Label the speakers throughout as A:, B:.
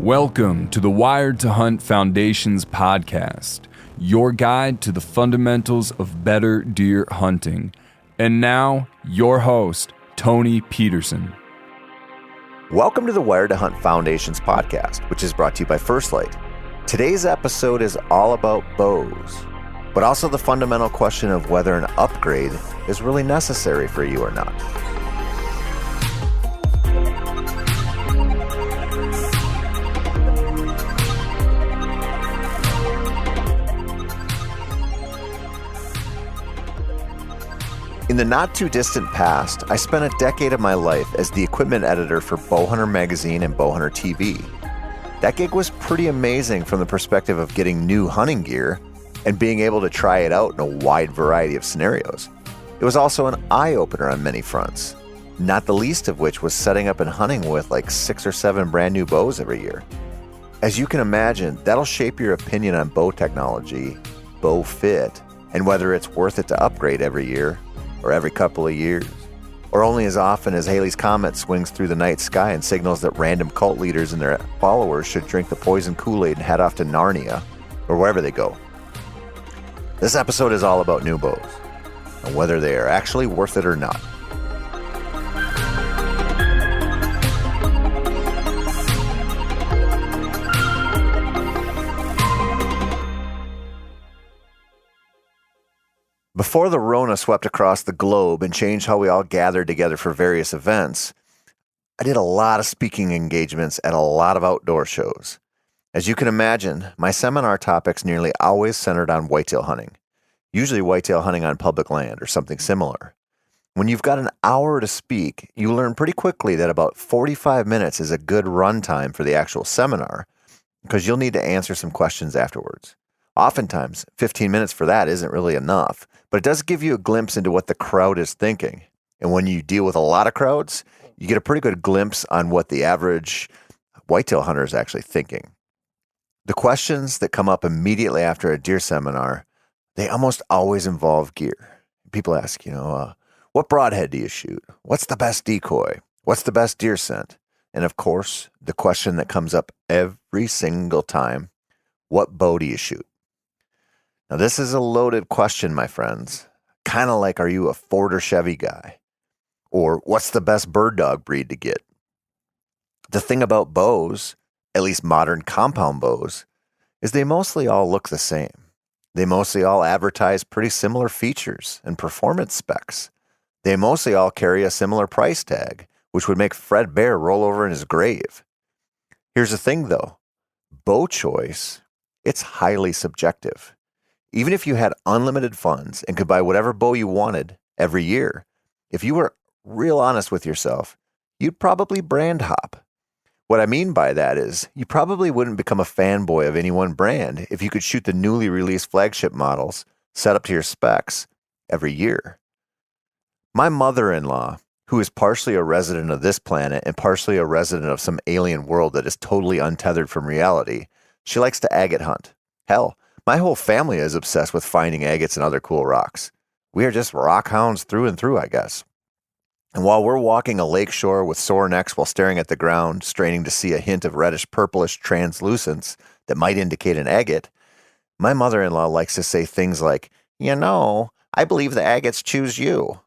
A: Welcome to the Wired to Hunt Foundation's podcast, your guide to the fundamentals of better deer hunting. And now, your host, Tony Peterson.
B: Welcome to the Wired to Hunt Foundation's podcast, which is brought to you by First Light. Today's episode is all about bows, but also the fundamental question of whether an upgrade is really necessary for you or not. In the not-too-distant past, I spent a decade of my life as the equipment editor for Bowhunter magazine and Bowhunter TV. That gig was pretty amazing from the perspective of getting new hunting gear and being able to try it out in a wide variety of scenarios. It was also an eye-opener on many fronts, not the least of which was setting up and hunting with like 6 or 7 brand new bows every year. As you can imagine, that'll shape your opinion on bow technology, bow fit, and whether it's worth it to upgrade every year, or every couple of years, or only as often as Halley's Comet swings through the night sky and signals that random cult leaders and their followers should drink the poison Kool-Aid and head off to Narnia, or wherever they go. This episode is all about new bows, and whether they are actually worth it or not. Before the Rona swept across the globe and changed how we all gathered together for various events, I did a lot of speaking engagements at a lot of outdoor shows. As you can imagine, my seminar topics nearly always centered on whitetail hunting, usually whitetail hunting on public land or something similar. When you've got an hour to speak, you learn pretty quickly that about 45 minutes is a good run time for the actual seminar, because you'll need to answer some questions afterwards. Oftentimes, 15 minutes for that isn't really enough, but it does give you a glimpse into what the crowd is thinking. And when you deal with a lot of crowds, you get a pretty good glimpse on what the average whitetail hunter is actually thinking. The questions that come up immediately after a deer seminar, they almost always involve gear. People ask, what broadhead do you shoot? What's the best decoy? What's the best deer scent? And of course, the question that comes up every single time, what bow do you shoot? Now, this is a loaded question, my friends. Kind of like, are you a Ford or Chevy guy? Or what's the best bird dog breed to get? The thing about bows, at least modern compound bows, is they mostly all look the same. They mostly all advertise pretty similar features and performance specs. They mostly all carry a similar price tag, which would make Fred Bear roll over in his grave. Here's the thing, though. Bow choice, it's highly subjective. Even if you had unlimited funds and could buy whatever bow you wanted every year, if you were real honest with yourself, you'd probably brand hop. What I mean by that is you probably wouldn't become a fanboy of any one brand if you could shoot the newly released flagship models set up to your specs every year. My mother-in-law, who is partially a resident of this planet and partially a resident of some alien world that is totally untethered from reality, she likes to agate hunt. Hell, my whole family is obsessed with finding agates and other cool rocks. We are just rock hounds through and through, I guess. And while we're walking a lake shore with sore necks while staring at the ground, straining to see a hint of reddish-purplish translucence that might indicate an agate, my mother-in-law likes to say things like, I believe the agates choose you.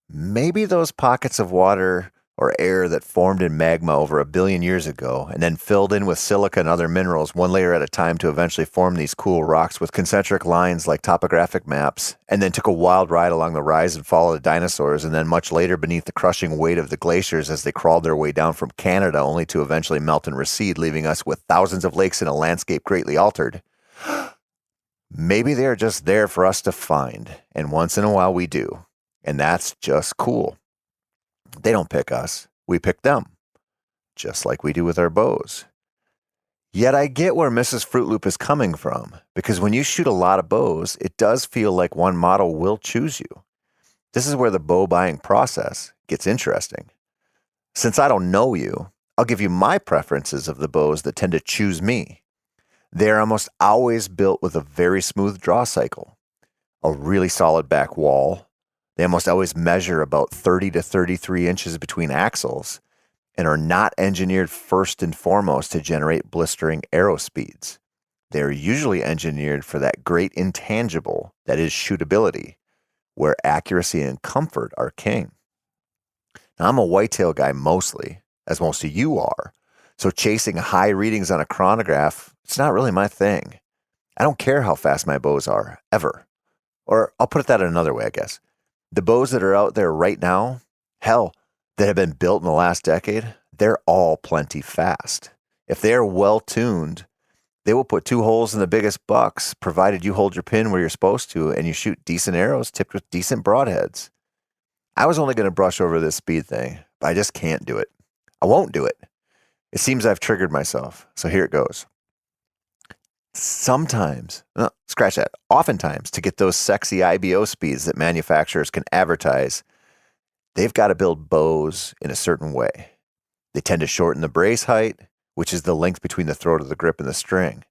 B: Maybe those pockets of water or air that formed in magma over 1 billion years ago and then filled in with silica and other minerals one layer at a time to eventually form these cool rocks with concentric lines like topographic maps, and then took a wild ride along the rise and fall of the dinosaurs, and then much later beneath the crushing weight of the glaciers as they crawled their way down from Canada only to eventually melt and recede, leaving us with thousands of lakes in a landscape greatly altered. Maybe they're just there for us to find, and once in a while we do, and that's just cool. They don't pick us, we pick them, just like we do with our bows. Yet I get where Mrs. Fruit Loop is coming from, because when you shoot a lot of bows, it does feel like one model will choose you. This is where the bow buying process gets interesting. Since I don't know you, I'll give you my preferences of the bows that tend to choose me. They're almost always built with a very smooth draw cycle, a really solid back wall. They almost always measure about 30 to 33 inches between axles, and are not engineered first and foremost to generate blistering arrow speeds. They are usually engineered for that great intangible that is shootability, where accuracy and comfort are king. Now, I'm a whitetail guy mostly, as most of you are, so chasing high readings on a chronograph, it's not really my thing. I don't care how fast my bows are, ever. Or I'll put it that another way, I guess. The bows that are out there right now, hell, that have been built in the last decade, they're all plenty fast. If they are well tuned, they will put 2 holes in the biggest bucks, provided you hold your pin where you're supposed to and you shoot decent arrows tipped with decent broadheads. I was only going to brush over this speed thing, but I just can't do it. I won't do it. It seems I've triggered myself, so here it goes. Sometimes, scratch that, oftentimes, to get those sexy IBO speeds that manufacturers can advertise, they've got to build bows in a certain way. They tend to shorten the brace height, which is the length between the throat of the grip and the string.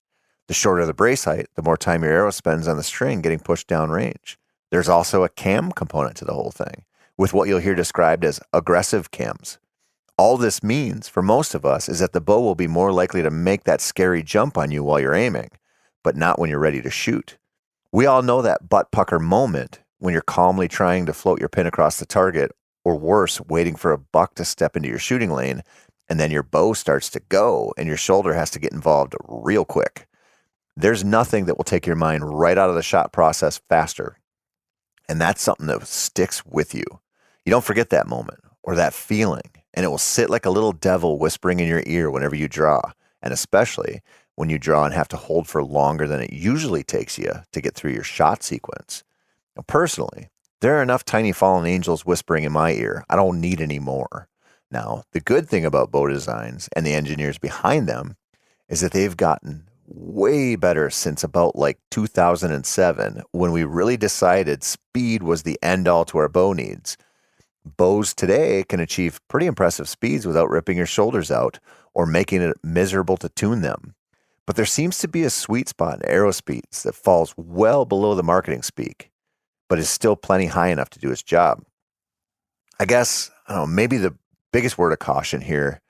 B: The shorter the brace height, the more time your arrow spends on the string getting pushed downrange. There's also a cam component to the whole thing, with what you'll hear described as aggressive cams. All this means, for most of us, is that the bow will be more likely to make that scary jump on you while you're aiming, but not when you're ready to shoot. We all know that butt pucker moment when you're calmly trying to float your pin across the target, or worse, waiting for a buck to step into your shooting lane, and then your bow starts to go and your shoulder has to get involved real quick. There's nothing that will take your mind right out of the shot process faster. And that's something that sticks with you. You don't forget that moment or that feeling, and it will sit like a little devil whispering in your ear whenever you draw, and especially when you draw and have to hold for longer than it usually takes you to get through your shot sequence. Now, personally, there are enough tiny fallen angels whispering in my ear. I don't need any more. Now, the good thing about bow designs and the engineers behind them is that they've gotten way better since about like 2007, when we really decided speed was the end all to our bow needs. Bows today can achieve pretty impressive speeds without ripping your shoulders out or making it miserable to tune them. But there seems to be a sweet spot in arrow speeds that falls well below the marketing speak, but is still plenty high enough to do its job. I guess, maybe the biggest word of caution here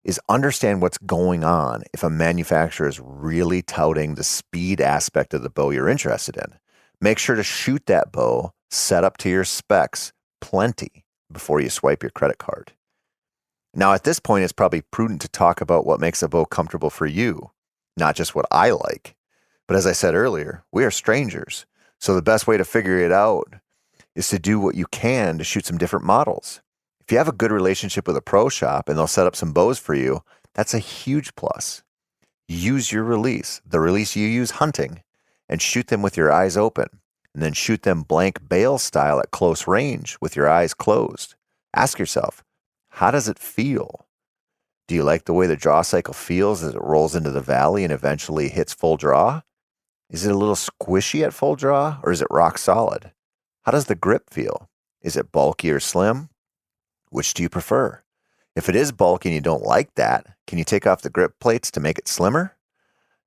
B: is understand what's going on if a manufacturer is really touting the speed aspect of the bow you're interested in. Make sure to shoot that bow set up to your specs plenty before you swipe your credit card. Now, at this point, it's probably prudent to talk about what makes a bow comfortable for you, not just what I like. But as I said earlier, we are strangers. So the best way to figure it out is to do what you can to shoot some different models. If you have a good relationship with a pro shop and they'll set up some bows for you, that's a huge plus. Use your release, the release you use hunting, and shoot them with your eyes open, and then shoot them blank bail style at close range with your eyes closed. Ask yourself, how does it feel? Do you like the way the draw cycle feels as it rolls into the valley and eventually hits full draw? Is it a little squishy at full draw, or is it rock solid? How does the grip feel? Is it bulky or slim? Which do you prefer? If it is bulky and you don't like that, can you take off the grip plates to make it slimmer?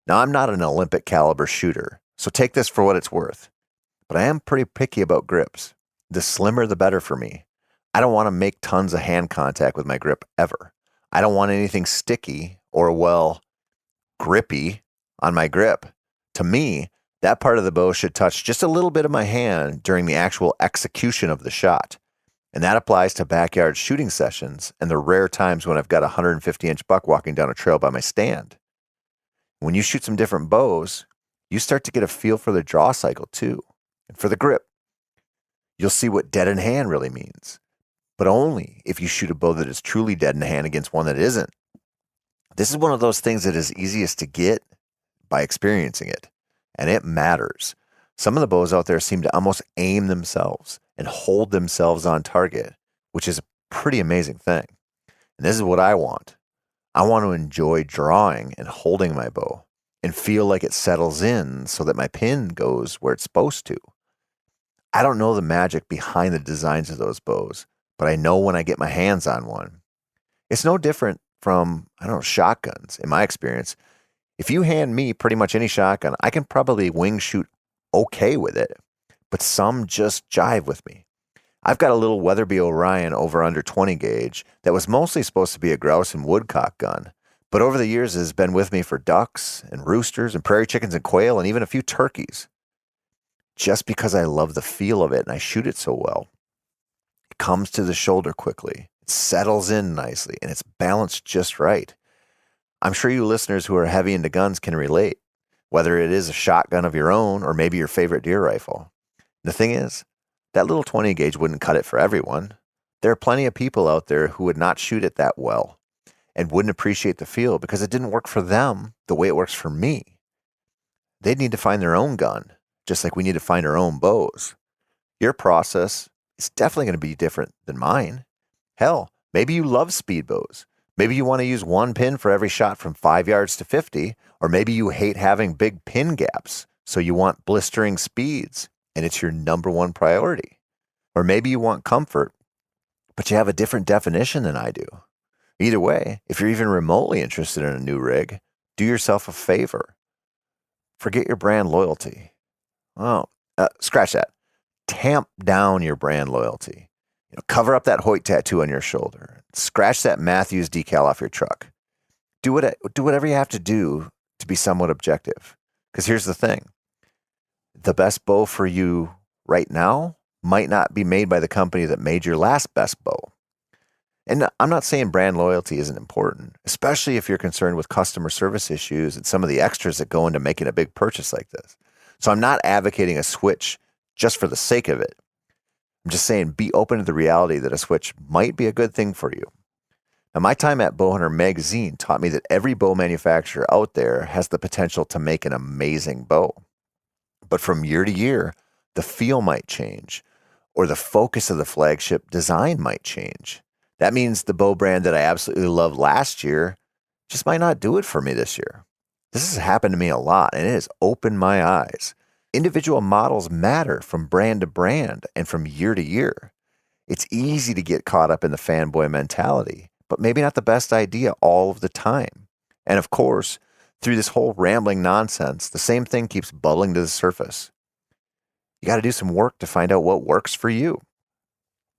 B: Now, I'm not an Olympic caliber shooter, so take this for what it's worth. But I am pretty picky about grips. The slimmer, the better for me. I don't want to make tons of hand contact with my grip ever. I don't want anything sticky or, grippy on my grip. To me, that part of the bow should touch just a little bit of my hand during the actual execution of the shot. And that applies to backyard shooting sessions and the rare times when I've got a 150-inch buck walking down a trail by my stand. When you shoot some different bows, you start to get a feel for the draw cycle too, and for the grip. You'll see what dead in hand really means, but only if you shoot a bow that is truly dead in hand against one that isn't. This is one of those things that is easiest to get by experiencing it, and it matters. Some of the bows out there seem to almost aim themselves and hold themselves on target, which is a pretty amazing thing. And this is what I want. I want to enjoy drawing and holding my bow and feel like it settles in so that my pin goes where it's supposed to. I don't know the magic behind the designs of those bows, but I know when I get my hands on one. It's no different from, shotguns, in my experience. If you hand me pretty much any shotgun, I can probably wing shoot okay with it, but some just jive with me. I've got a little Weatherby Orion over under 20 gauge that was mostly supposed to be a grouse and woodcock gun, but over the years has been with me for ducks and roosters and prairie chickens and quail and even a few turkeys. Just because I love the feel of it and I shoot it so well. It comes to the shoulder quickly, it settles in nicely, and it's balanced just right. I'm sure you listeners who are heavy into guns can relate, whether it is a shotgun of your own or maybe your favorite deer rifle. The thing is, that little 20 gauge wouldn't cut it for everyone. There are plenty of people out there who would not shoot it that well and wouldn't appreciate the feel because it didn't work for them the way it works for me. They'd need to find their own gun, just like we need to find our own bows. Your process is definitely going to be different than mine. Hell, maybe you love speed bows. Maybe you want to use one pin for every shot from 5 yards to 50, or maybe you hate having big pin gaps, so you want blistering speeds, and it's your number one priority. Or maybe you want comfort, but you have a different definition than I do. Either way, if you're even remotely interested in a new rig, do yourself a favor. Forget your brand loyalty. Oh, scratch that. Tamp down your brand loyalty. Cover up that Hoyt tattoo on your shoulder. Scratch that Matthews decal off your truck. Do whatever you have to do to be somewhat objective. Because here's the thing. The best bow for you right now might not be made by the company that made your last best bow. And I'm not saying brand loyalty isn't important, especially if you're concerned with customer service issues and some of the extras that go into making a big purchase like this. So I'm not advocating a switch just for the sake of it. I'm just saying be open to the reality that a switch might be a good thing for you. Now, my time at Bowhunter magazine taught me that every bow manufacturer out there has the potential to make an amazing bow. But from year to year, the feel might change, or the focus of the flagship design might change. That means the bow brand that I absolutely loved last year just might not do it for me this year. This has happened to me a lot, and it has opened my eyes. Individual models matter from brand to brand and from year to year. It's easy to get caught up in the fanboy mentality, but maybe not the best idea all of the time. And of course, through this whole rambling nonsense, the same thing keeps bubbling to the surface. You got to do some work to find out what works for you.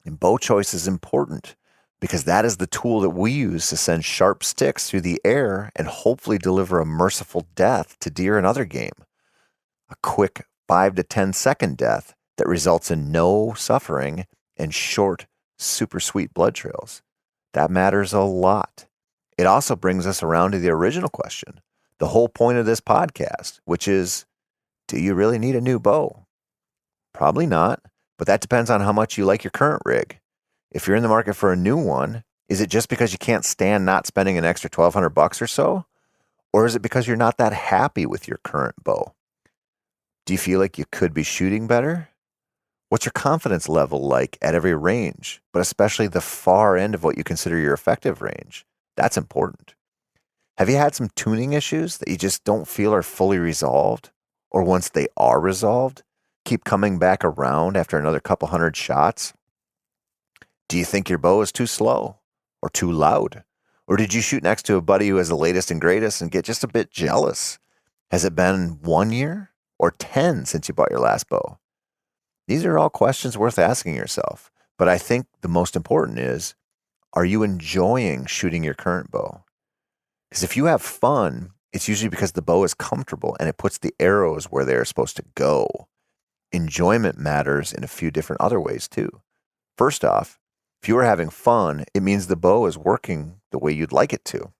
B: And bow choice is important because that is the tool that we use to send sharp sticks through the air and hopefully deliver a merciful death to deer and other game. A quick 5 to 10 second death that results in no suffering and short, super sweet blood trails. That matters a lot. It also brings us around to the original question, the whole point of this podcast, which is, do you really need a new bow? Probably not, but that depends on how much you like your current rig. If you're in the market for a new one, is it just because you can't stand not spending an extra $1,200 or so? Or is it because you're not that happy with your current bow? Do you feel like you could be shooting better? What's your confidence level like at every range, but especially the far end of what you consider your effective range? That's important. Have you had some tuning issues that you just don't feel are fully resolved? Or once they are resolved, keep coming back around after another couple hundred shots? Do you think your bow is too slow or too loud? Or did you shoot next to a buddy who has the latest and greatest and get just a bit jealous? Has it been 1 year or 10 since you bought your last bow? These are all questions worth asking yourself. But I think the most important is, are you enjoying shooting your current bow? Because if you have fun, it's usually because the bow is comfortable and it puts the arrows where they're supposed to go. Enjoyment matters in a few different other ways too. First off, if you are having fun, it means the bow is working the way you'd like it to.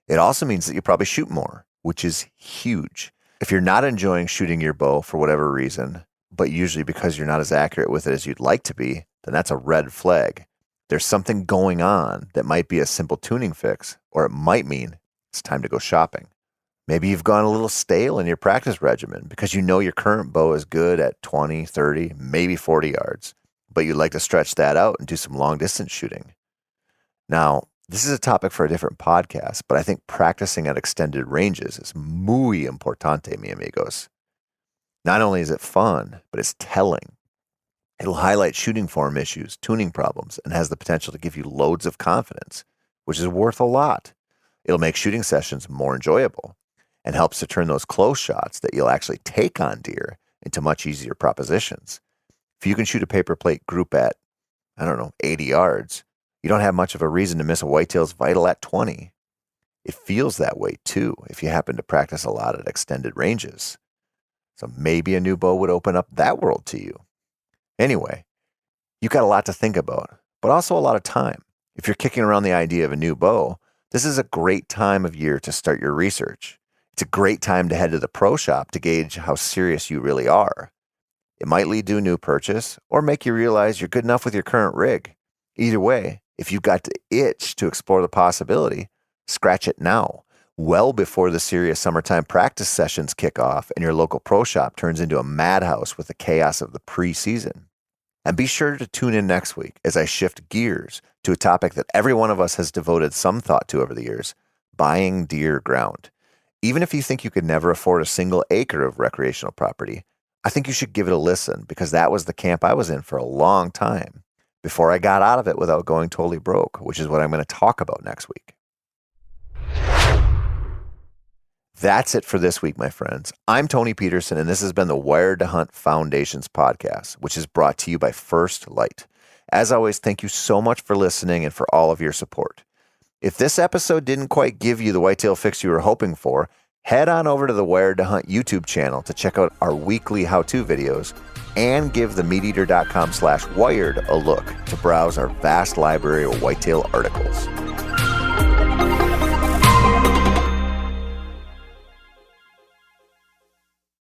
B: It also means that you probably shoot more, which is huge. If you're not enjoying shooting your bow for whatever reason, but usually because you're not as accurate with it as you'd like to be, then that's a red flag. There's something going on that might be a simple tuning fix, or it might mean it's time to go shopping. Maybe you've gone a little stale in your practice regimen because you know your current bow is good at 20, 30, maybe 40 yards, but you'd like to stretch that out and do some long distance shooting. Now, this is a topic for a different podcast, but I think practicing at extended ranges is muy importante, mi amigos. Not only is it fun, but it's telling. It'll highlight shooting form issues, tuning problems, and has the potential to give you loads of confidence, which is worth a lot. It'll make shooting sessions more enjoyable and helps to turn those close shots that you'll actually take on deer into much easier propositions. If you can shoot a paper plate group at, 80 yards, you don't have much of a reason to miss a whitetail's vital at 20. It feels that way too if you happen to practice a lot at extended ranges. So maybe a new bow would open up that world to you. Anyway, you've got a lot to think about, but also a lot of time. If you're kicking around the idea of a new bow, this is a great time of year to start your research. It's a great time to head to the pro shop to gauge how serious you really are. It might lead to a new purchase or make you realize you're good enough with your current rig. Either way, if you've got the itch to explore the possibility, scratch it now, well before the serious summertime practice sessions kick off and your local pro shop turns into a madhouse with the chaos of the preseason. And be sure to tune in next week as I shift gears to a topic that every one of us has devoted some thought to over the years, buying deer ground. Even if you think you could never afford a single acre of recreational property, I think you should give it a listen because that was the camp I was in for a long time before I got out of it without going totally broke, which is what I'm going to talk about next week. That's it for this week, my friends. I'm Tony Peterson, and this has been the Wired to Hunt Foundations podcast, which is brought to you by First Light. As always, thank you so much for listening and for all of your support. If this episode didn't quite give you the whitetail fix you were hoping for, head on over to the Wired to Hunt YouTube channel to check out our weekly how-to videos and give themeateater.com/wired a look to browse our vast library of whitetail articles.